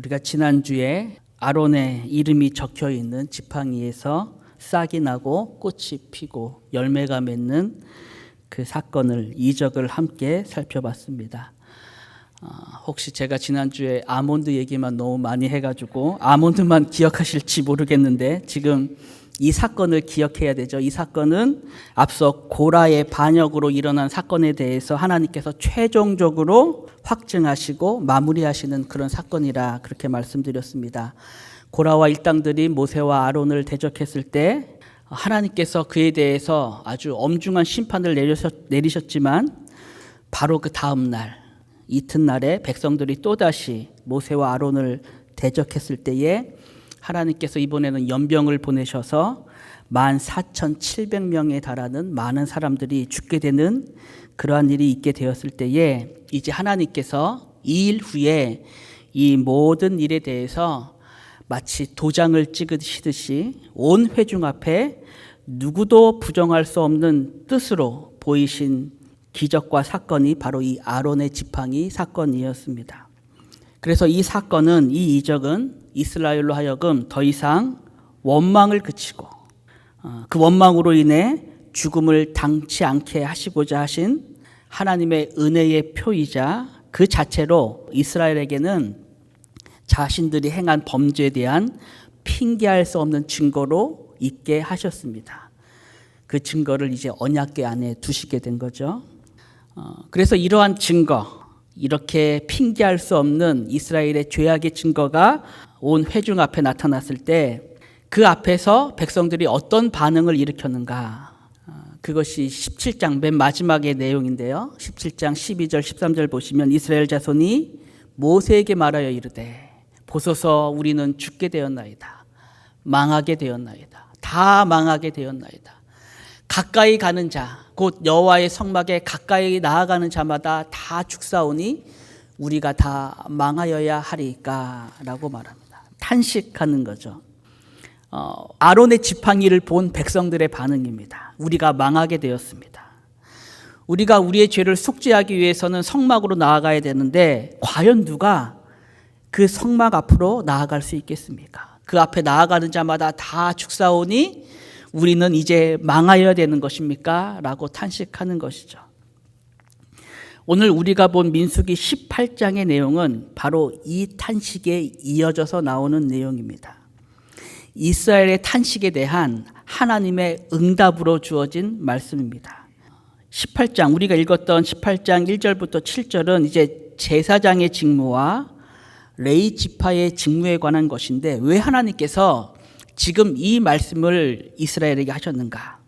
우리가 지난주에 아론의 이름이 적혀 있는 지팡이에서 싹이 나고 꽃이 피고 열매가 맺는 그 사건을, 이적을 함께 살펴봤습니다. 혹시 제가 지난주에 아몬드 얘기만 너무 많이 해가지고 아몬드만 기억하실지 모르겠는데, 지금 이 사건을 기억해야 되죠. 이 사건은 앞서 고라의 반역으로 일어난 사건에 대해서 하나님께서 최종적으로 확증하시고 마무리하시는 그런 사건이라 그렇게 말씀드렸습니다. 고라와 일당들이 모세와 아론을 대적했을 때 하나님께서 그에 대해서 아주 엄중한 심판을 내리셨지만, 바로 그 다음 날 이튿날에 백성들이 또다시 모세와 아론을 대적했을 때에 하나님께서 이번에는 연병을 보내셔서 14,700명에 달하는 많은 사람들이 죽게 되는 그러한 일이 있게 되었을 때에, 이제 하나님께서 이 일 후에 이 모든 일에 대해서 마치 도장을 찍으시듯이 온 회중 앞에 누구도 부정할 수 없는 뜻으로 보이신 기적과 사건이 바로 이 아론의 지팡이 사건이었습니다. 그래서 이 사건은, 이 이적은 이스라엘로 하여금 더 이상 원망을 그치고 그 원망으로 인해 죽음을 당치 않게 하시고자 하신 하나님의 은혜의 표이자, 그 자체로 이스라엘에게는 자신들이 행한 범죄에 대한 핑계할 수 없는 증거로 있게 하셨습니다. 그 증거를 이제 언약궤 안에 두시게 된 거죠. 그래서 이러한 증거, 이렇게 핑계할 수 없는 이스라엘의 죄악의 증거가 온 회중 앞에 나타났을 때 그 앞에서 백성들이 어떤 반응을 일으켰는가, 그것이 17장 맨 마지막의 내용인데요. 17장 12절 13절 보시면 이스라엘 자손이 모세에게 말하여 이르되 보소서 우리는 죽게 되었나이다. 망하게 되었나이다. 다 망하게 되었나이다. 가까이 가는 자, 곧 여호와의 성막에 가까이 나아가는 자마다 다 죽사오니 우리가 다 망하여야 하리까 라고 말합니다. 탄식하는 거죠. 아론의 지팡이를 본 백성들의 반응입니다. 우리가 망하게 되었습니다. 우리가 우리의 죄를 속죄하기 위해서는 성막으로 나아가야 되는데, 과연 누가 그 성막 앞으로 나아갈 수 있겠습니까? 그 앞에 나아가는 자마다 다 죽사오니 우리는 이제 망하여야 되는 것입니까? 라고 탄식하는 것이죠. 오늘 우리가 본 민수기 18장의 내용은 바로 이 탄식에 이어져서 나오는 내용입니다. 이스라엘의 탄식에 대한 하나님의 응답으로 주어진 말씀입니다. 18장, 우리가 읽었던 18장 1절부터 7절은 이제 제사장의 직무와 레위 지파의 직무에 관한 것인데, 왜 하나님께서 지금 이 말씀을 이스라엘에게 하셨는가?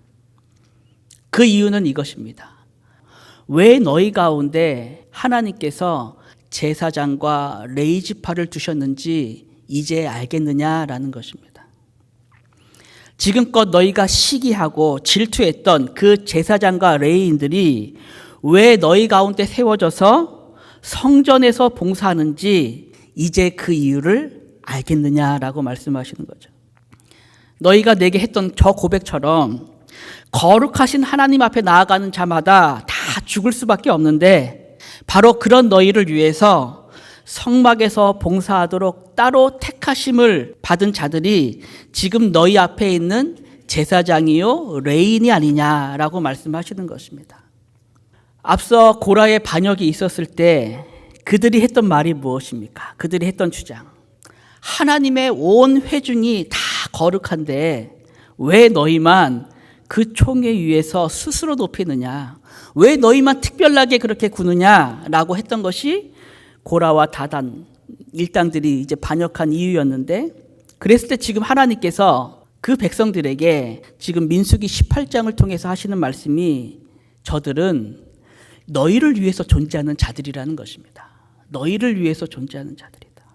그 이유는 이것입니다. 왜 너희 가운데 하나님께서 제사장과 레위 지파를 두셨는지 이제 알겠느냐라는 것입니다. 지금껏 너희가 시기하고 질투했던 그 제사장과 레위인들이 왜 너희 가운데 세워져서 성전에서 봉사하는지 이제 그 이유를 알겠느냐라고 말씀하시는 거죠. 너희가 내게 했던 저 고백처럼 거룩하신 하나님 앞에 나아가는 자마다 다 죽을 수밖에 없는데, 바로 그런 너희를 위해서 성막에서 봉사하도록 따로 택하심을 받은 자들이 지금 너희 앞에 있는 제사장이요 레위인이 아니냐라고 말씀하시는 것입니다. 앞서 고라의 반역이 있었을 때 그들이 했던 말이 무엇입니까? 그들이 했던 주장, 하나님의 온 회중이 다 거룩한데 왜 너희만 그 총에 위에서 스스로 높이느냐, 왜 너희만 특별하게 그렇게 구느냐라고 했던 것이 고라와 다단 일당들이 이제 반역한 이유였는데, 그랬을 때 지금 하나님께서 그 백성들에게 지금 민수기 18장을 통해서 하시는 말씀이, 저들은 너희를 위해서 존재하는 자들이라는 것입니다. 너희를 위해서 존재하는 자들이다.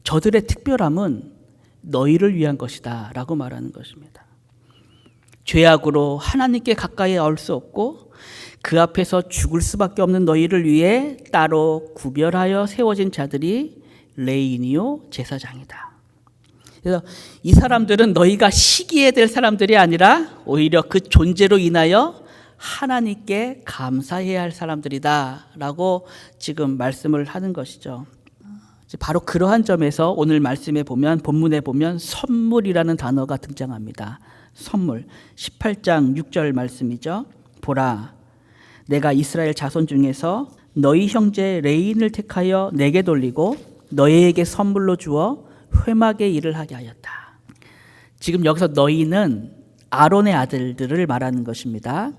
저들의 특별함은 너희를 위한 것이다 라고 말하는 것입니다. 죄악으로 하나님께 가까이 올 수 없고 그 앞에서 죽을 수밖에 없는 너희를 위해 따로 구별하여 세워진 자들이 레위인이요 제사장이다. 그래서 이 사람들은 너희가 시기해야 될 사람들이 아니라 오히려 그 존재로 인하여 하나님께 감사해야 할 사람들이다 라고 지금 말씀을 하는 것이죠. 바로 그러한 점에서 오늘 말씀에 보면, 본문에 보면 선물이라는 단어가 등장합니다. 선물. 18장 6절 말씀이죠. 보라, 내가 이스라엘 자손 중에서 너희 형제 레인을 택하여 내게 돌리고 너희에게 선물로 주어 회막의 일을 하게 하였다. 지금 여기서 너희는 아론의 아들들을 말하는 것입니다.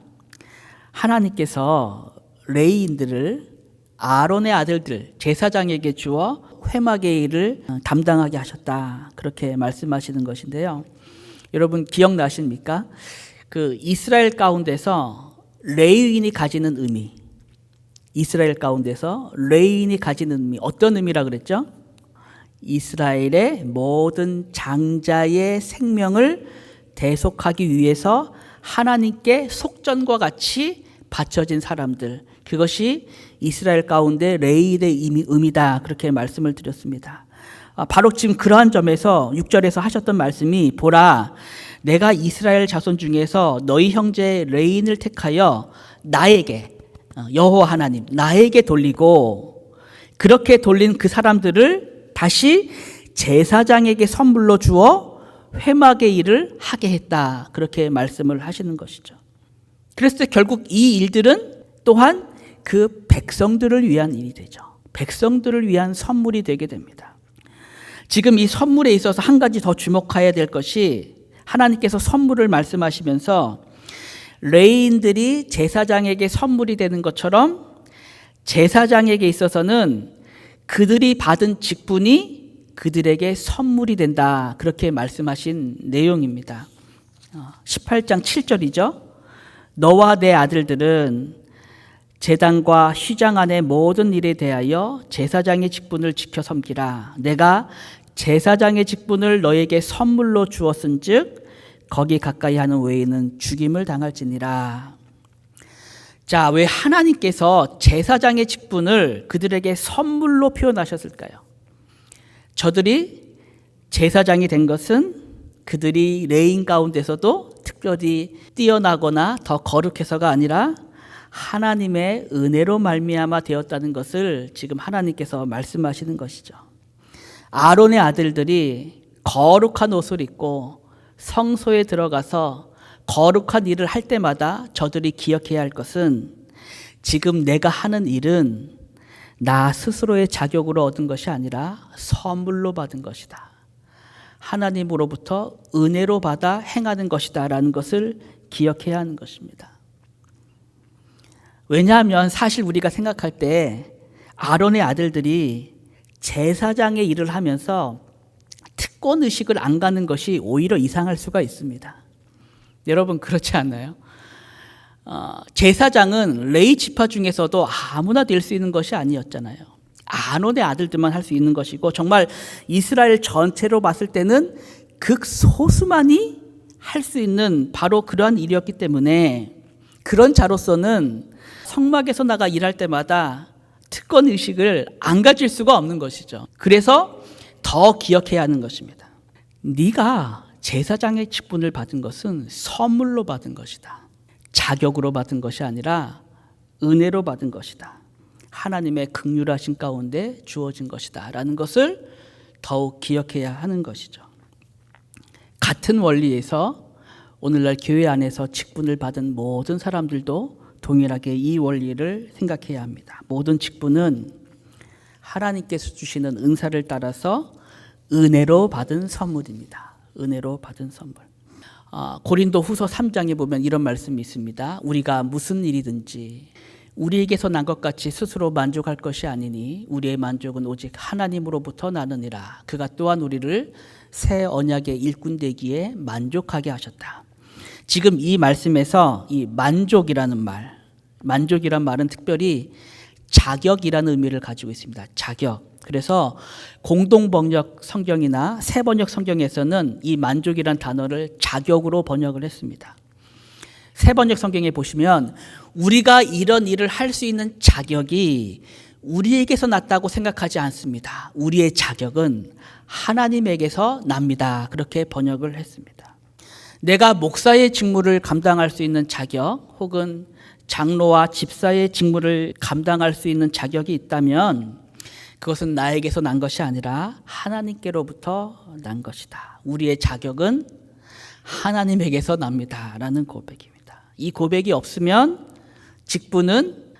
하나님께서 레인들을 아론의 아들들 제사장에게 주어 회막의 일을 담당하게 하셨다. 그렇게 말씀하시는 것인데요. 여러분 기억나십니까? 그 이스라엘 가운데서 레위인이 가지는 의미, 이스라엘 가운데서 레위인이 가지는 의미, 어떤 의미라 그랬죠? 이스라엘의 모든 장자의 생명을 대속하기 위해서 하나님께 속전과 같이 바쳐진 사람들, 그것이 이스라엘 가운데 레위인의 의미다. 그렇게 말씀을 드렸습니다. 바로 지금 그러한 점에서 6절에서 하셨던 말씀이, 보라, 내가 이스라엘 자손 중에서 너희 형제 레인을 택하여 나에게, 여호와 하나님 나에게 돌리고, 그렇게 돌린 그 사람들을 다시 제사장에게 선물로 주어 회막의 일을 하게 했다. 그렇게 말씀을 하시는 것이죠. 그래서 결국 이 일들은 또한 그 백성들을 위한 일이 되죠. 백성들을 위한 선물이 되게 됩니다. 지금 이 선물에 있어서 한 가지 더 주목해야 될 것이, 하나님께서 선물을 말씀하시면서 레위인들이 제사장에게 선물이 되는 것처럼 제사장에게 있어서는 그들이 받은 직분이 그들에게 선물이 된다. 그렇게 말씀하신 내용입니다. 18장 7절이죠. 너와 내 아들들은 제단과 휘장 안의 모든 일에 대하여 제사장의 직분을 지켜 섬기라. 내가 제사장의 직분을 너에게 선물로 주었은즉 거기 가까이 하는 외에는 죽임을 당할지니라. 자, 왜 하나님께서 제사장의 직분을 그들에게 선물로 표현하셨을까요? 저들이 제사장이 된 것은 그들이 레인 가운데서도 특별히 뛰어나거나 더 거룩해서가 아니라 하나님의 은혜로 말미암아 되었다는 것을 지금 하나님께서 말씀하시는 것이죠. 아론의 아들들이 거룩한 옷을 입고 성소에 들어가서 거룩한 일을 할 때마다 저들이 기억해야 할 것은, 지금 내가 하는 일은 나 스스로의 자격으로 얻은 것이 아니라 선물로 받은 것이다. 하나님으로부터 은혜로 받아 행하는 것이다 라는 것을 기억해야 하는 것입니다. 왜냐하면 사실 우리가 생각할 때 아론의 아들들이 제사장의 일을 하면서 특권의식을 안 가는 것이 오히려 이상할 수가 있습니다. 여러분 그렇지 않나요? 제사장은 레위 지파 중에서도 아무나 될 수 있는 것이 아니었잖아요. 아론의 아들들만 할 수 있는 것이고, 정말 이스라엘 전체로 봤을 때는 극소수만이 할 수 있는 바로 그러한 일이었기 때문에, 그런 자로서는 성막에서 나가 일할 때마다 특권의식을 안 가질 수가 없는 것이죠. 그래서 더 기억해야 하는 것입니다. 네가 제사장의 직분을 받은 것은 선물로 받은 것이다. 자격으로 받은 것이 아니라 은혜로 받은 것이다. 하나님의 긍휼하신 가운데 주어진 것이다 라는 것을 더욱 기억해야 하는 것이죠. 같은 원리에서 오늘날 교회 안에서 직분을 받은 모든 사람들도 동일하게 이 원리를 생각해야 합니다. 모든 직분은 하나님께서 주시는 은사를 따라서 은혜로 받은 선물입니다. 은혜로 받은 선물. 고린도 후서 3장에 보면 이런 말씀이 있습니다. 우리가 무슨 일이든지 우리에게서 난 것 같이 스스로 만족할 것이 아니니 우리의 만족은 오직 하나님으로부터 나느니라. 그가 또한 우리를 새 언약의 일꾼 되기에 만족하게 하셨다. 지금 이 말씀에서 이 만족이라는 말은 특별히 자격이라는 의미를 가지고 있습니다. 자격. 그래서 공동번역 성경이나 새번역 성경에서는 이 만족이라는 단어를 자격으로 번역을 했습니다. 새번역 성경에 보시면 우리가 이런 일을 할 수 있는 자격이 우리에게서 났다고 생각하지 않습니다. 우리의 자격은 하나님에게서 납니다. 그렇게 번역을 했습니다. 내가 목사의 직무를 감당할 수 있는 자격, 혹은 장로와 집사의 직무를 감당할 수 있는 자격이 있다면 그것은 나에게서 난 것이 아니라 하나님께로부터 난 것이다. 우리의 자격은 하나님에게서 납니다. 라는 고백입니다. 이 고백이 없으면 직분은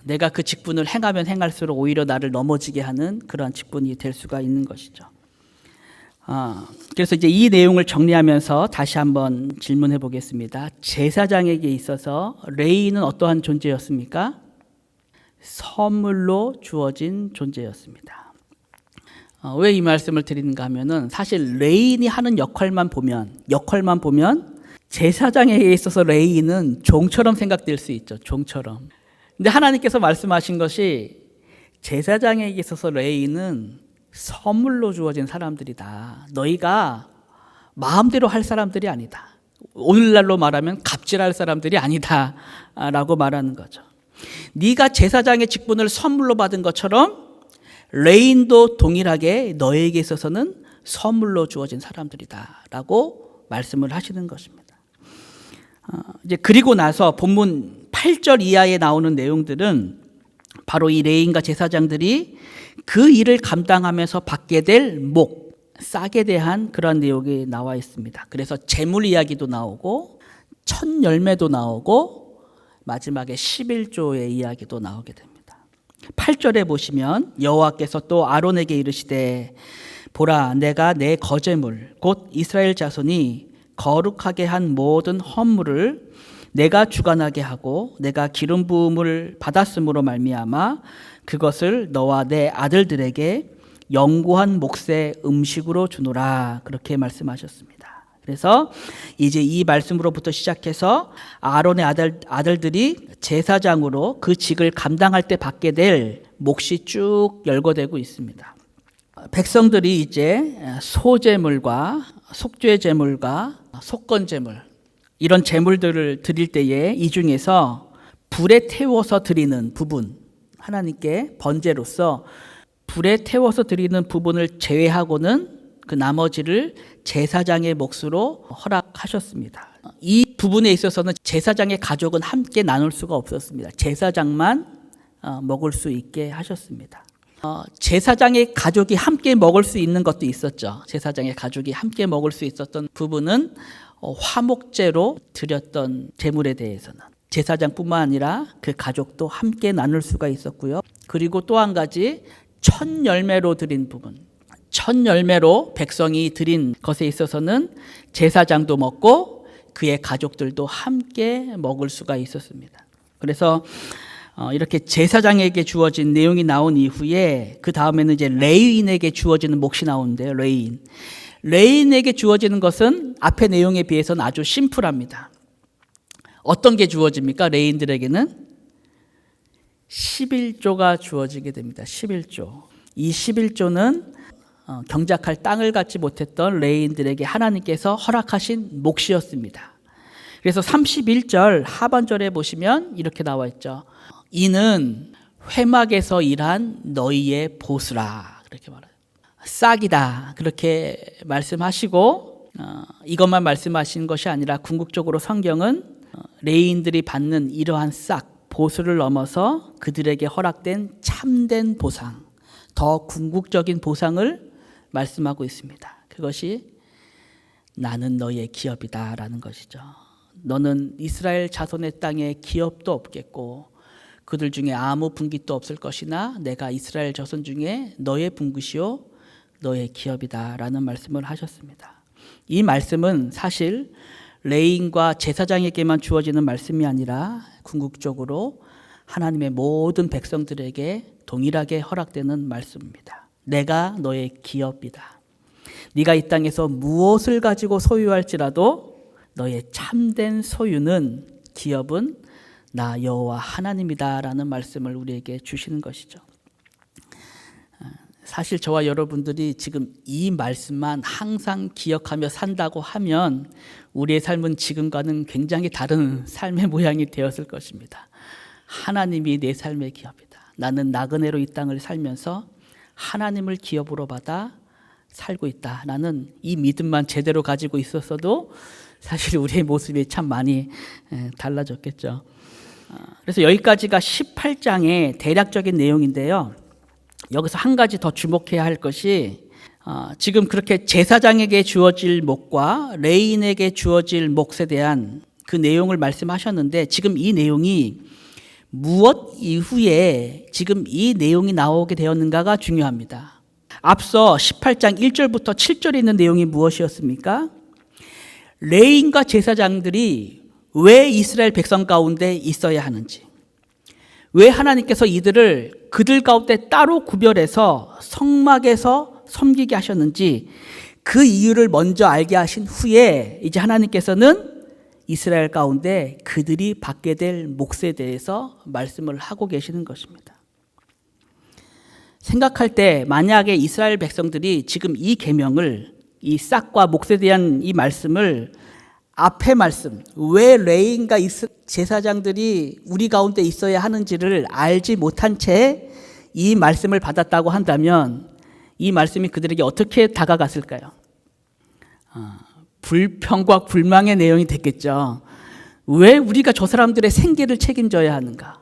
내가 그 직분을 행하면 행할수록 오히려 나를 넘어지게 하는 그러한 직분이 될 수가 있는 것이죠. 그래서 이제 이 내용을 정리하면서 다시 한번 질문해 보겠습니다. 제사장에게 있어서 레위인은 어떠한 존재였습니까? 선물로 주어진 존재였습니다. 왜 이 말씀을 드리는가 하면은 사실 레위인이 하는 역할만 보면 제사장에게 있어서 레위인은 종처럼 생각될 수 있죠. 종처럼. 근데 하나님께서 말씀하신 것이 제사장에게 있어서 레위인은 선물로 주어진 사람들이다. 너희가 마음대로 할 사람들이 아니다. 오늘날로 말하면 갑질할 사람들이 아니다 라고 말하는 거죠. 네가 제사장의 직분을 선물로 받은 것처럼 레위인도 동일하게 너에게 있어서는 선물로 주어진 사람들이다 라고 말씀을 하시는 것입니다. 이제 그리고 나서 본문 8절 이하에 나오는 내용들은 바로 이 레위인과 제사장들이 그 일을 감당하면서 받게 될 싹에 대한 그런 내용이 나와 있습니다. 그래서 재물 이야기도 나오고 첫 열매도 나오고 마지막에 11조의 이야기도 나오게 됩니다. 8절에 보시면 여호와께서 또 아론에게 이르시되 보라 내가 내 거제물 곧 이스라엘 자손이 거룩하게 한 모든 헌물을 내가 주관하게 하고 내가 기름 부음을 받았으므로 말미암아 그것을 너와 내 아들들에게 영구한 몫의 음식으로 주노라 그렇게 말씀하셨습니다. 그래서 이제 이 말씀으로부터 시작해서 아론의 아들들이 제사장으로 그 직을 감당할 때 받게 될 몫이 쭉 열거되고 있습니다. 백성들이 이제 소제물과 속죄 제물과 속건 제물 이런 제물들을 드릴 때에 이 중에서 불에 태워서 드리는 부분 하나님께 번제로서 불에 태워서 드리는 부분을 제외하고는 그 나머지를 제사장의 몫으로 허락하셨습니다. 이 부분에 있어서는 제사장의 가족은 함께 나눌 수가 없었습니다. 제사장만 먹을 수 있게 하셨습니다. 제사장의 가족이 함께 먹을 수 있는 것도 있었죠. 제사장의 가족이 함께 먹을 수 있었던 부분은 화목제로 드렸던 제물에 대해서는 제사장뿐만 아니라 그 가족도 함께 나눌 수가 있었고요. 그리고 또 한 가지 첫 열매로 드린 부분, 첫 열매로 백성이 드린 것에 있어서는 제사장도 먹고 그의 가족들도 함께 먹을 수가 있었습니다. 그래서 이렇게 제사장에게 주어진 내용이 나온 이후에 그 다음에는 이제 레위인에게 주어지는 몫이 나오는데요. 레위인에게 주어지는 것은 앞의 내용에 비해서는 아주 심플합니다. 어떤 게 주어집니까? 레위인들에게는 11조가 주어지게 됩니다. 11조. 이 11조는 경작할 땅을 갖지 못했던 레위인들에게 하나님께서 허락하신 몫이었습니다. 그래서 31절 하반절에 보시면 이렇게 나와 있죠. 이는 회막에서 일한 너희의 보수라 그렇게 말해요. 싹이다 그렇게 말씀하시고 이것만 말씀하신 것이 아니라 궁극적으로 성경은 레위인들이 받는 이러한 싹 보수를 넘어서 그들에게 허락된 참된 보상, 더 궁극적인 보상을 말씀하고 있습니다. 그것이 나는 너의 기업이다 라는 것이죠. 너는 이스라엘 자손의 땅에 기업도 없겠고 그들 중에 아무 분깃도 없을 것이나 내가 이스라엘 자손 중에 너의 분깃이요 너의 기업이다 라는 말씀을 하셨습니다. 이 말씀은 사실 레위인과 제사장에게만 주어지는 말씀이 아니라 궁극적으로 하나님의 모든 백성들에게 동일하게 허락되는 말씀입니다. 내가 너의 기업이다. 네가 이 땅에서 무엇을 가지고 소유할지라도 너의 참된 소유는 기업은 나 여호와 하나님이다 라는 말씀을 우리에게 주시는 것이죠. 사실 저와 여러분들이 지금 이 말씀만 항상 기억하며 산다고 하면 우리의 삶은 지금과는 굉장히 다른 삶의 모양이 되었을 것입니다. 하나님이 내 삶의 기업이다. 나는 나그네로 이 땅을 살면서 하나님을 기업으로 받아 살고 있다. 나는 이 믿음만 제대로 가지고 있었어도 사실 우리의 모습이 참 많이 달라졌겠죠. 그래서 여기까지가 18장의 대략적인 내용인데요. 여기서 한 가지 더 주목해야 할 것이 지금 그렇게 제사장에게 주어질 몫과 레인에게 주어질 몫에 대한 그 내용을 말씀하셨는데 지금 이 내용이 무엇 이후에 지금 이 내용이 나오게 되었는가가 중요합니다. 앞서 18장 1절부터 7절에 있는 내용이 무엇이었습니까? 레인과 제사장들이 왜 이스라엘 백성 가운데 있어야 하는지, 왜 하나님께서 이들을 그들 가운데 따로 구별해서 성막에서 섬기게 하셨는지 그 이유를 먼저 알게 하신 후에 이제 하나님께서는 이스라엘 가운데 그들이 받게 될 몫에 대해서 말씀을 하고 계시는 것입니다. 생각할 때 만약에 이스라엘 백성들이 지금 이 계명을, 이 싹과 몫에 대한 이 말씀을 앞의 말씀, 왜 레인과 제사장들이 우리 가운데 있어야 하는지를 알지 못한 채 이 말씀을 받았다고 한다면 이 말씀이 그들에게 어떻게 다가갔을까요? 불평과 불망의 내용이 됐겠죠. 왜 우리가 저 사람들의 생계를 책임져야 하는가?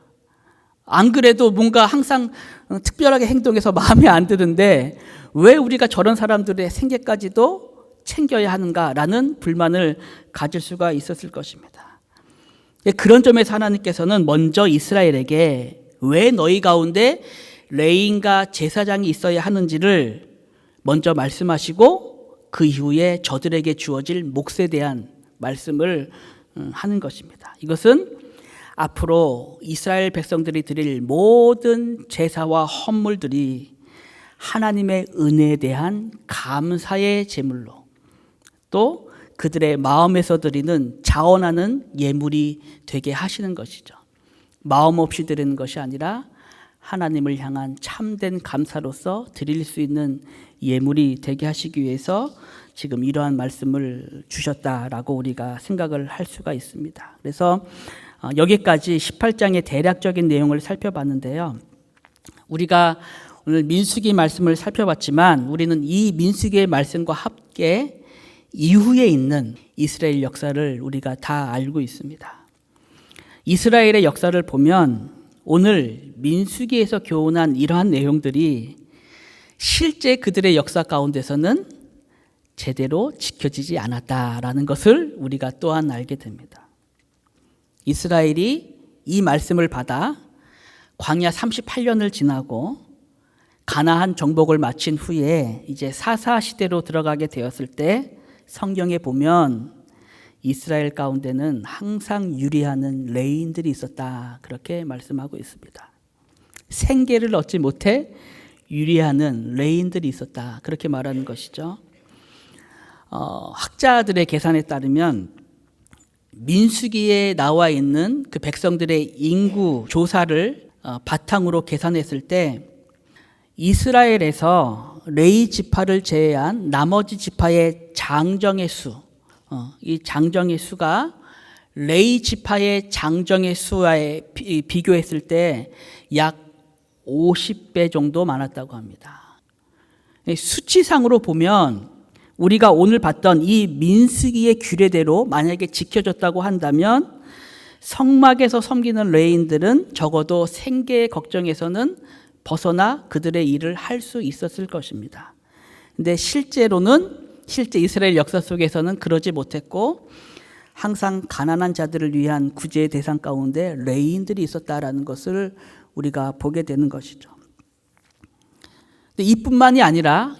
안 그래도 뭔가 항상 특별하게 행동해서 마음에 안 드는데 왜 우리가 저런 사람들의 생계까지도 챙겨야 하는가라는 불만을 가질 수가 있었을 것입니다. 그런 점에서 하나님께서는 먼저 이스라엘에게 왜 너희 가운데 레인과 제사장이 있어야 하는지를 먼저 말씀하시고 그 이후에 저들에게 주어질 몫에 대한 말씀을 하는 것입니다. 이것은 앞으로 이스라엘 백성들이 드릴 모든 제사와 헌물들이 하나님의 은혜에 대한 감사의 제물로 또 그들의 마음에서 드리는 자원하는 예물이 되게 하시는 것이죠. 마음 없이 드리는 것이 아니라 하나님을 향한 참된 감사로서 드릴 수 있는 예물이 되게 하시기 위해서 지금 이러한 말씀을 주셨다라고 우리가 생각을 할 수가 있습니다. 그래서 여기까지 18장의 대략적인 내용을 살펴봤는데요. 우리가 오늘 민수기 말씀을 살펴봤지만 우리는 이 민수기의 말씀과 함께 이후에 있는 이스라엘 역사를 우리가 다 알고 있습니다. 이스라엘의 역사를 보면 오늘 민수기에서 교훈한 이러한 내용들이 실제 그들의 역사 가운데서는 제대로 지켜지지 않았다라는 것을 우리가 또한 알게 됩니다. 이스라엘이 이 말씀을 받아 광야 38년을 지나고 가나안 정복을 마친 후에 이제 사사 시대로 들어가게 되었을 때 성경에 보면 이스라엘 가운데는 항상 유리하는 레인들이 있었다. 그렇게 말씀하고 있습니다. 생계를 얻지 못해 유리하는 레인들이 있었다. 그렇게 말하는 것이죠. 학자들의 계산에 따르면 민수기에 나와 있는 그 백성들의 인구 조사를 바탕으로 계산했을 때 이스라엘에서 레위 지파를 제외한 나머지 지파의 장정의 수, 이 장정의 수가 레위 지파의 장정의 수와에 비교했을 때 약 50배 정도 많았다고 합니다. 수치상으로 보면 우리가 오늘 봤던 이 민수기의 규례대로 만약에 지켜졌다고 한다면 성막에서 섬기는 레인들은 적어도 생계의 걱정에서는 벗어나 그들의 일을 할 수 있었을 것입니다. 근데 실제 이스라엘 역사 속에서는 그러지 못했고 항상 가난한 자들을 위한 구제의 대상 가운데 레인들이 있었다라는 것을 우리가 보게 되는 것이죠. 이뿐만이 아니라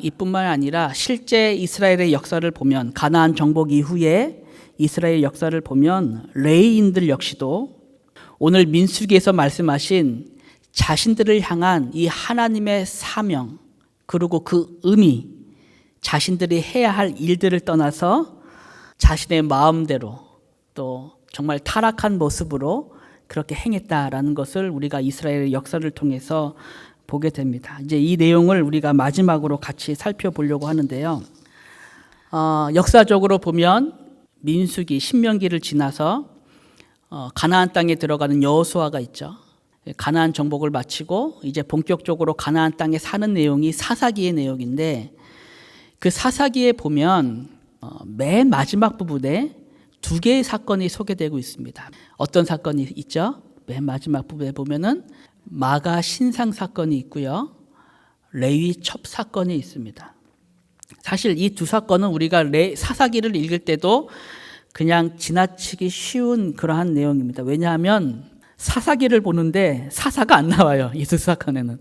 실제 이스라엘의 역사를 보면 가나안 정복 이후에 이스라엘 역사를 보면 레위인들 역시도 오늘 민수기에서 말씀하신 자신들을 향한 이 하나님의 사명 그리고 그 의미, 자신들이 해야 할 일들을 떠나서 자신의 마음대로 또 정말 타락한 모습으로 그렇게 행했다라는 것을 우리가 이스라엘의 역사를 통해서 보게 됩니다. 이제 이 내용을 우리가 마지막으로 같이 살펴보려고 하는데요. 역사적으로 보면 민수기, 신명기를 지나서 가나안 땅에 들어가는 여호수아가 있죠. 가나안 정복을 마치고 이제 본격적으로 가나안 땅에 사는 내용이 사사기의 내용인데 그 사사기에 보면 맨 마지막 부분에 두 개의 사건이 소개되고 있습니다. 어떤 사건이 있죠? 맨 마지막 부분에 보면은 마가 신상 사건이 있고요. 레위 첩 사건이 있습니다. 사실 이 두 사건은 우리가 사사기를 읽을 때도 그냥 지나치기 쉬운 그러한 내용입니다. 왜냐하면 사사기를 보는데 사사가 안 나와요. 이 두 사건에는.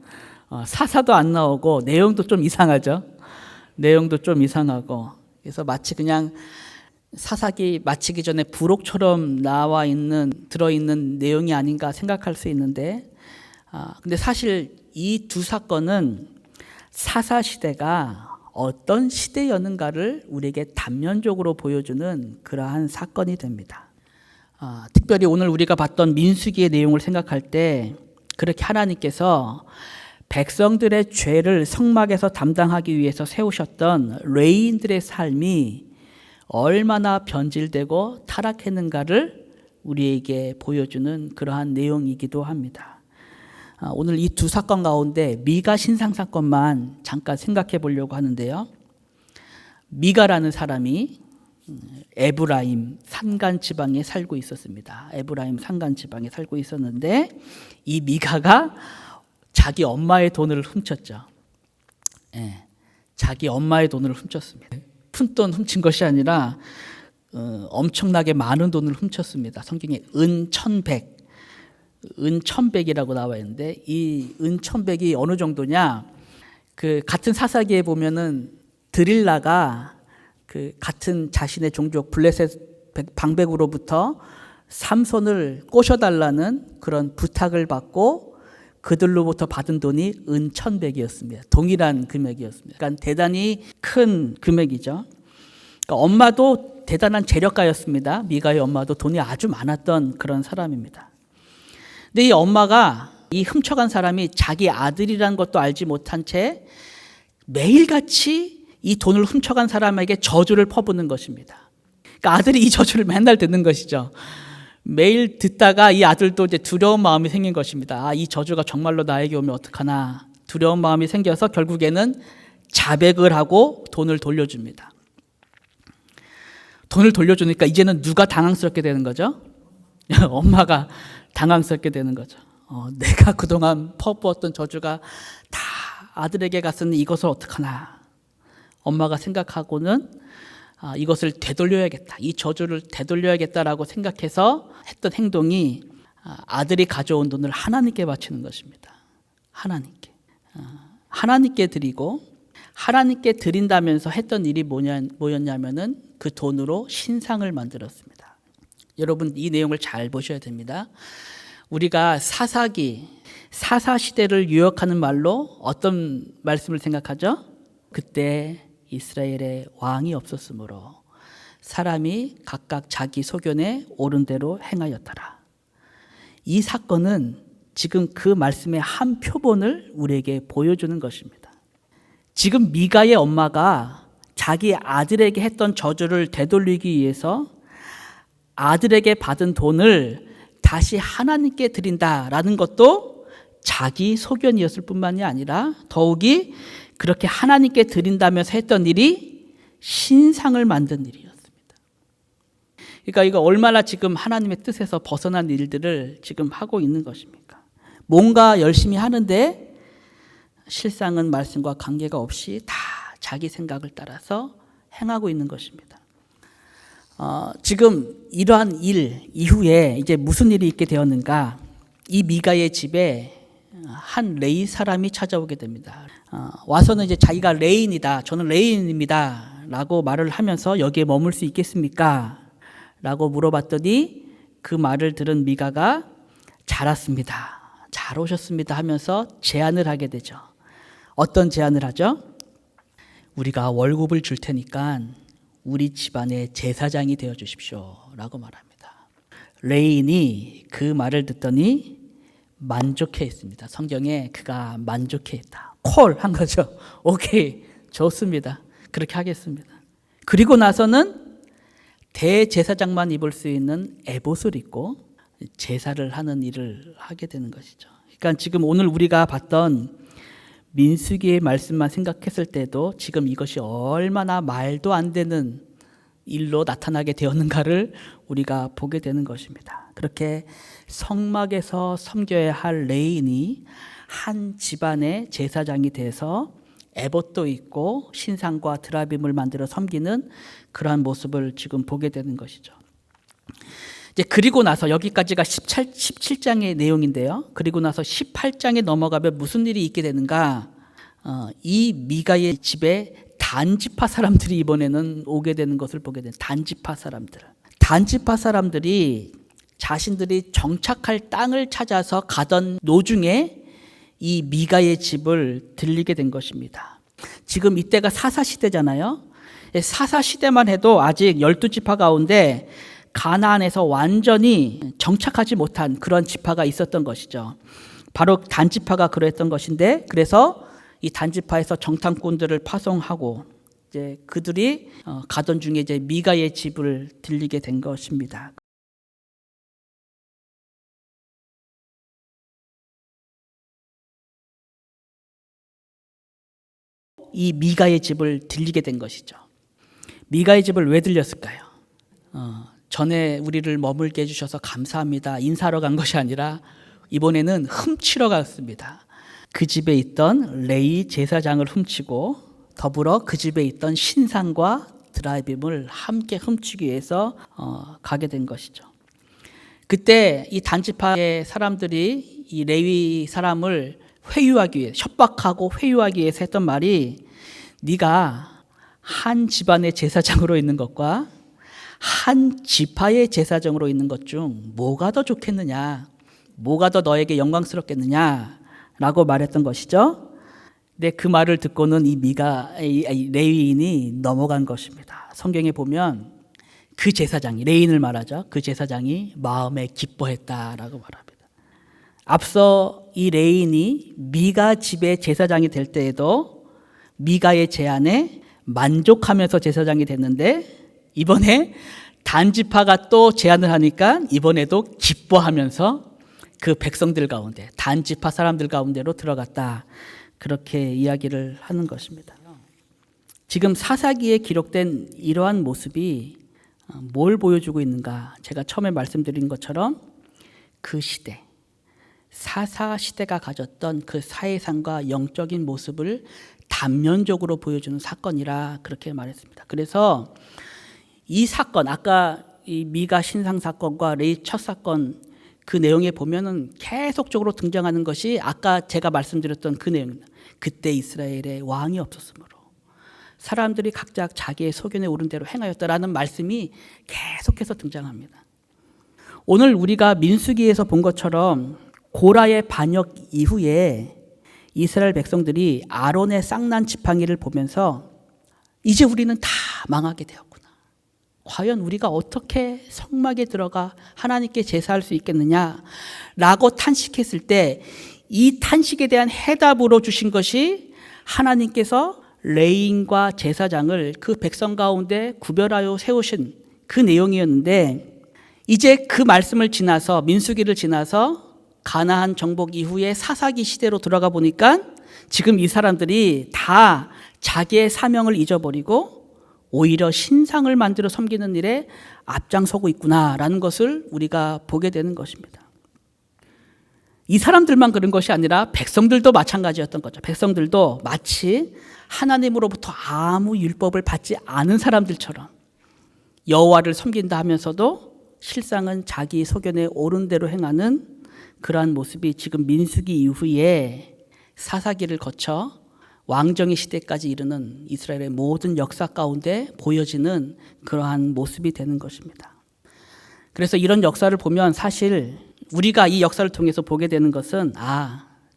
사사도 안 나오고 내용도 좀 이상하죠. 내용도 좀 이상하고. 그래서 마치 그냥 사사기 마치기 전에 부록처럼 들어있는 내용이 아닌가 생각할 수 있는데, 근데 사실 이 두 사건은 사사시대가 어떤 시대였는가를 우리에게 단면적으로 보여주는 그러한 사건이 됩니다. 특별히 오늘 우리가 봤던 민수기의 내용을 생각할 때 그렇게 하나님께서 백성들의 죄를 성막에서 담당하기 위해서 세우셨던 레위인들의 삶이 얼마나 변질되고 타락했는가를 우리에게 보여주는 그러한 내용이기도 합니다. 오늘 이 두 사건 가운데 미가 신상 사건만 잠깐 생각해 보려고 하는데요. 미가라는 사람이 에브라임 산간 지방에 살고 있었습니다. 에브라임 산간 지방에 살고 있었는데 이 미가가 자기 엄마의 돈을 훔쳤죠. 자기 엄마의 돈을 훔쳤습니다. 푼돈 훔친 것이 아니라 엄청나게 많은 돈을 훔쳤습니다. 성경에 은 1,100, 은 1,100이라고 나와 있는데 이 은 1,100이 어느 정도냐? 그 같은 사사기에 보면은 드릴라가 그 같은 자신의 종족 블레셋 방백으로부터 삼손을 꼬셔달라는 그런 부탁을 받고 그들로부터 받은 돈이 은 1,100이었습니다. 동일한 금액이었습니다. 그러니까 대단히 큰 금액이죠. 그러니까 엄마도 대단한 재력가였습니다. 미가의 엄마도 돈이 아주 많았던 그런 사람입니다. 근데 이 엄마가 이 훔쳐간 사람이 자기 아들이라는 것도 알지 못한 채 매일같이 이 돈을 훔쳐간 사람에게 저주를 퍼붓는 것입니다. 그러니까 아들이 이 저주를 맨날 듣는 것이죠. 매일 듣다가 이 아들도 이제 두려운 마음이 생긴 것입니다. 이 저주가 정말로 나에게 오면 어떡하나 두려운 마음이 생겨서 결국에는 자백을 하고 돈을 돌려줍니다. 돈을 돌려주니까 이제는 누가 당황스럽게 되는 거죠? 엄마가 당황스럽게 되는 거죠. 내가 그동안 퍼부었던 저주가 다 아들에게 갔으니 이것을 어떡하나. 엄마가 생각하고는 이것을 되돌려야겠다. 이 저주를 되돌려야겠다라고 생각해서 했던 행동이 아들이 가져온 돈을 하나님께 바치는 것입니다. 하나님께. 하나님께 드리고 하나님께 드린다면서 했던 일이 뭐였냐면은 그 돈으로 신상을 만들었습니다. 여러분 이 내용을 잘 보셔야 됩니다. 우리가 사사시대를 요약하는 말로 어떤 말씀을 생각하죠? 그때 이스라엘에 왕이 없었으므로 사람이 각각 자기 소견에 옳은 대로 행하였더라. 이 사건은 지금 그 말씀의 한 표본을 우리에게 보여주는 것입니다. 지금 미가의 엄마가 자기 아들에게 했던 저주를 되돌리기 위해서 아들에게 받은 돈을 다시 하나님께 드린다라는 것도 자기 소견이었을 뿐만이 아니라 더욱이 그렇게 하나님께 드린다면서 했던 일이 신상을 만든 일이었습니다. 그러니까 이거 얼마나 지금 하나님의 뜻에서 벗어난 일들을 지금 하고 있는 것입니까? 뭔가 열심히 하는데 실상은 말씀과 관계가 없이 다 자기 생각을 따라서 행하고 있는 것입니다. 지금 이러한 일 이후에 이제 무슨 일이 있게 되었는가? 이 미가의 집에 한 레위 사람이 찾아오게 됩니다. 와서는 이제 자기가 레인이다, 저는 레인입니다 라고 말을 하면서 여기에 머물 수 있겠습니까? 라고 물어봤더니 그 말을 들은 미가가 잘 왔습니다, 잘 오셨습니다 하면서 제안을 하게 되죠. 어떤 제안을 하죠? 우리가 월급을 줄 테니까 우리 집안의 제사장이 되어 주십시오 라고 말합니다. 레인이 그 말을 듣더니 만족해 있습니다. 성경에 그가 만족해 있다. 콜 한 거죠. 오케이, 좋습니다. 그렇게 하겠습니다. 그리고 나서는 대제사장만 입을 수 있는 에봇을 입고 제사를 하는 일을 하게 되는 것이죠. 그러니까 지금 오늘 우리가 봤던 민수기의 말씀만 생각했을 때도 지금 이것이 얼마나 말도 안 되는 일로 나타나게 되었는가를 우리가 보게 되는 것입니다. 그렇게 성막에서 섬겨야 할 레인이 한 집안의 제사장이 돼서 에봇도 있고 신상과 드라빔을 만들어 섬기는 그러한 모습을 지금 보게 되는 것이죠. 이제 그리고 나서 여기까지가 17장의 내용인데요. 그리고 나서 18장에 넘어가면 무슨 일이 있게 되는가? 이 미가의 집에 단지파 사람들이 이번에는 오게 되는 것을 보게 되는 단지파 사람들. 단지파 사람들이 자신들이 정착할 땅을 찾아서 가던 노중에 이 미가의 집을 들리게 된 것입니다. 지금 이때가 사사시대잖아요. 사사시대만 해도 아직 12지파 가운데 가나안에서 완전히 정착하지 못한 그런 지파가 있었던 것이죠. 바로 단지파가 그랬던 것인데, 그래서 이 단지파에서 정탐꾼들을 파송하고 이제 그들이 가던 중에 이제 미가의 집을 들리게 된 것입니다. 이 미가의 집을 들리게 된 것이죠. 미가의 집을 왜 들렸을까요? 전에 우리를 머물게 해주셔서 감사합니다. 인사하러 간 것이 아니라 이번에는 훔치러 갔습니다. 그 집에 있던 레위 제사장을 훔치고 더불어 그 집에 있던 신상과 드라빔을 함께 훔치기 위해서 가게 된 것이죠. 그때 이 단지파의 사람들이 이 레위 사람을 회유하기 위해, 협박하고 회유하기 위해서 했던 말이, 네가 한 집안의 제사장으로 있는 것과 한 지파의 제사장으로 있는 것 중 뭐가 더 좋겠느냐, 뭐가 더 너에게 영광스럽겠느냐 라고 말했던 것이죠. 근데 그 말을 듣고는 이 레위인이 넘어간 것입니다. 성경에 보면 그 제사장이, 레위인을 말하죠. 그 제사장이 마음에 기뻐했다라고 말합니다. 앞서 이 레위인이 미가 집의 제사장이 될 때에도 미가의 제안에 만족하면서 제사장이 됐는데, 이번에 단지파가 또 제안을 하니까 이번에도 기뻐하면서 그 백성들 가운데, 단지파 사람들 가운데로 들어갔다, 그렇게 이야기를 하는 것입니다. 지금 사사기에 기록된 이러한 모습이 뭘 보여주고 있는가? 제가 처음에 말씀드린 것처럼 그 시대, 사사 시대가 가졌던 그 사회상과 영적인 모습을 단면적으로 보여주는 사건이라 그렇게 말했습니다. 그래서 이 사건, 아까 이 미가 신상 사건과 레위 첫 사건, 그 내용에 보면은 계속적으로 등장하는 것이 아까 제가 말씀드렸던 그 내용입니다. 그때 이스라엘에 왕이 없었으므로 사람들이 각자 자기의 소견에 오른 대로 행하였다라는 말씀이 계속해서 등장합니다. 오늘 우리가 민수기에서 본 것처럼 고라의 반역 이후에 이스라엘 백성들이 아론의 쌍난 지팡이를 보면서 이제 우리는 다 망하게 되었구나. 과연 우리가 어떻게 성막에 들어가 하나님께 제사할 수 있겠느냐라고 탄식했을 때, 이 탄식에 대한 해답으로 주신 것이 하나님께서 레위인과 제사장을 그 백성 가운데 구별하여 세우신 그 내용이었는데, 이제 그 말씀을 지나서, 민수기를 지나서 가나안 정복 이후에 사사기 시대로 들어가 보니까 지금 이 사람들이 다 자기의 사명을 잊어버리고 오히려 신상을 만들어 섬기는 일에 앞장서고 있구나라는 것을 우리가 보게 되는 것입니다. 이 사람들만 그런 것이 아니라 백성들도 마찬가지였던 거죠. 백성들도 마치 하나님으로부터 아무 율법을 받지 않은 사람들처럼 여호와를 섬긴다 하면서도 실상은 자기 소견에 옳은 대로 행하는 그러한 모습이 지금 민수기 이후에 사사기를 거쳐 왕정의 시대까지 이르는 이스라엘의 모든 역사 가운데 보여지는 그러한 모습이 되는 것입니다. 그래서 이런 역사를 보면 사실 우리가 이 역사를 통해서 보게 되는 것은,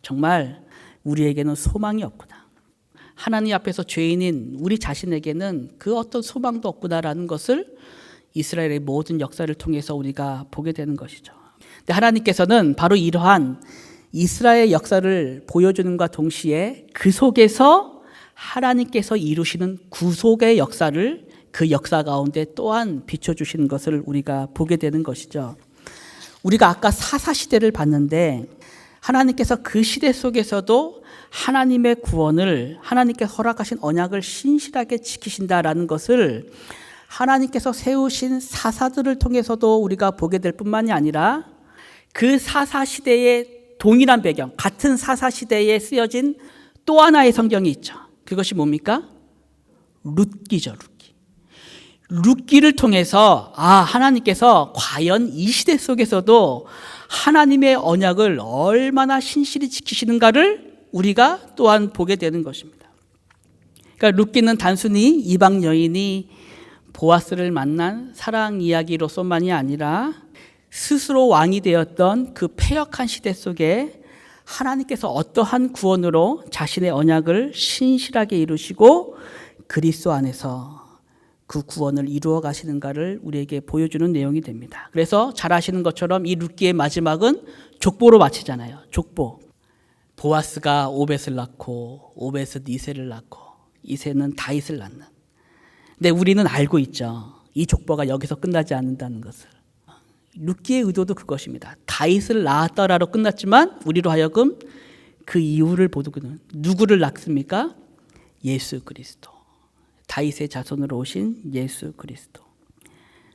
정말 우리에게는 소망이 없구나. 하나님 앞에서 죄인인 우리 자신에게는 그 어떤 소망도 없구나라는 것을 이스라엘의 모든 역사를 통해서 우리가 보게 되는 것이죠. 근데 하나님께서는 바로 이러한 이스라엘 역사를 보여주는과 동시에 그 속에서 하나님께서 이루시는 구속의 역사를 그 역사 가운데 또한 비춰주시는 것을 우리가 보게 되는 것이죠. 우리가 아까 사사시대를 봤는데 하나님께서 그 시대 속에서도 하나님의 구원을, 하나님께서 허락하신 언약을 신실하게 지키신다라는 것을 하나님께서 세우신 사사들을 통해서도 우리가 보게 될 뿐만이 아니라 그 사사시대에 동일한 배경, 같은 사사시대에 쓰여진 또 하나의 성경이 있죠. 그것이 뭡니까? 룻기죠. 룻기를 통해서 하나님께서 과연 이 시대 속에서도 하나님의 언약을 얼마나 신실히 지키시는가를 우리가 또한 보게 되는 것입니다. 그러니까 룻기는 단순히 이방 여인이 보아스를 만난 사랑 이야기로서만이 아니라 스스로 왕이 되었던 그 패역한 시대 속에 하나님께서 어떠한 구원으로 자신의 언약을 신실하게 이루시고 그리스도 안에서 그 구원을 이루어 가시는가를 우리에게 보여주는 내용이 됩니다. 그래서 잘 아시는 것처럼 이 룻기의 마지막은 족보로 마치잖아요. 족보. 보아스가 오벳을 낳고 오벳은 이새를 낳고 이새는 다윗을 낳는. 근데 우리는 알고 있죠. 이 족보가 여기서 끝나지 않는다는 것을. 룻기의 의도도 그것입니다. 다윗을 낳았더라로 끝났지만 우리로 하여금 그 이유를 보도록 누구를 낳습니까? 예수 그리스도. 다윗의 자손으로 오신 예수 그리스도.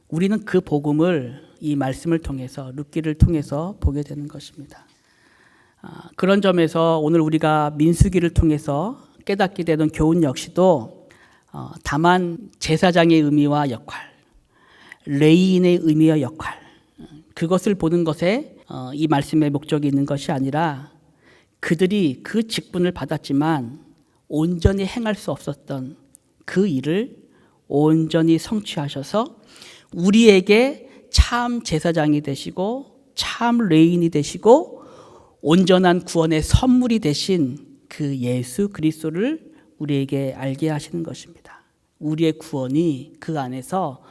우리는 그 복음을 이 말씀을 통해서 룻기를 통해서 보게 되는 것입니다. 그런 점에서 오늘 우리가 민수기를 통해서 깨닫게 되는 교훈 역시도 다만 제사장의 의미와 역할, 레위인의 의미와 역할, 그것을 보는 것에 이 말씀의 목적이 있는 것이 아니라 그들이 그 직분을 받았지만 온전히 행할 수 없었던 그 일을 온전히 성취하셔서 우리에게 참 제사장이 되시고 참 레위인이 되시고 온전한 구원의 선물이 되신 그 예수 그리스도를 우리에게 알게 하시는 것입니다. 우리의 구원이 그 안에서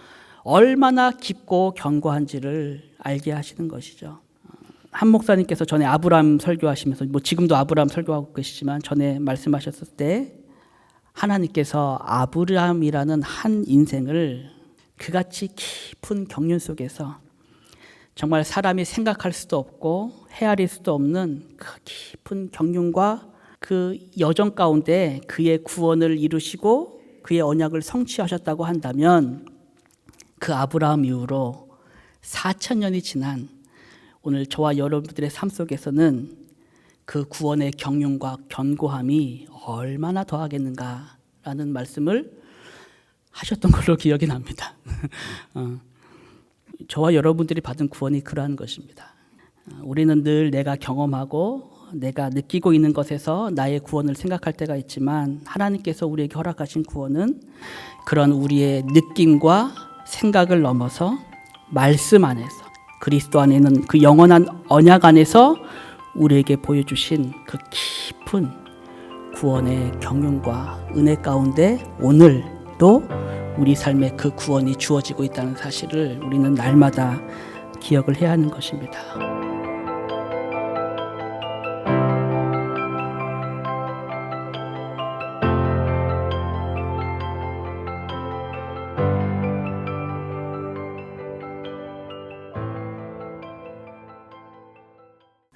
얼마나 깊고 견고한지를 알게 하시는 것이죠. 한 목사님께서 전에 아브라함 설교하시면서 지금도 아브라함 설교하고 계시지만 전에 말씀하셨을 때 하나님께서 아브라함이라는 한 인생을 그같이 깊은 경륜 속에서 정말 사람이 생각할 수도 없고 헤아릴 수도 없는 그 깊은 경륜과 그 여정 가운데 그의 구원을 이루시고 그의 언약을 성취하셨다고 한다면 그 아브라함 이후로 4,000년이 지난 오늘 저와 여러분들의 삶 속에서는 그 구원의 경륜과 견고함이 얼마나 더하겠는가라는 말씀을 하셨던 걸로 기억이 납니다. 저와 여러분들이 받은 구원이 그러한 것입니다. 우리는 늘 내가 경험하고 내가 느끼고 있는 것에서 나의 구원을 생각할 때가 있지만 하나님께서 우리에게 허락하신 구원은 그런 우리의 느낌과 생각을 넘어서 말씀 안에서 그리스도 안에 있는 그 영원한 언약 안에서 우리에게 보여주신 그 깊은 구원의 경륜과 은혜 가운데 오늘도 우리 삶에 그 구원이 주어지고 있다는 사실을 우리는 날마다 기억을 해야 하는 것입니다.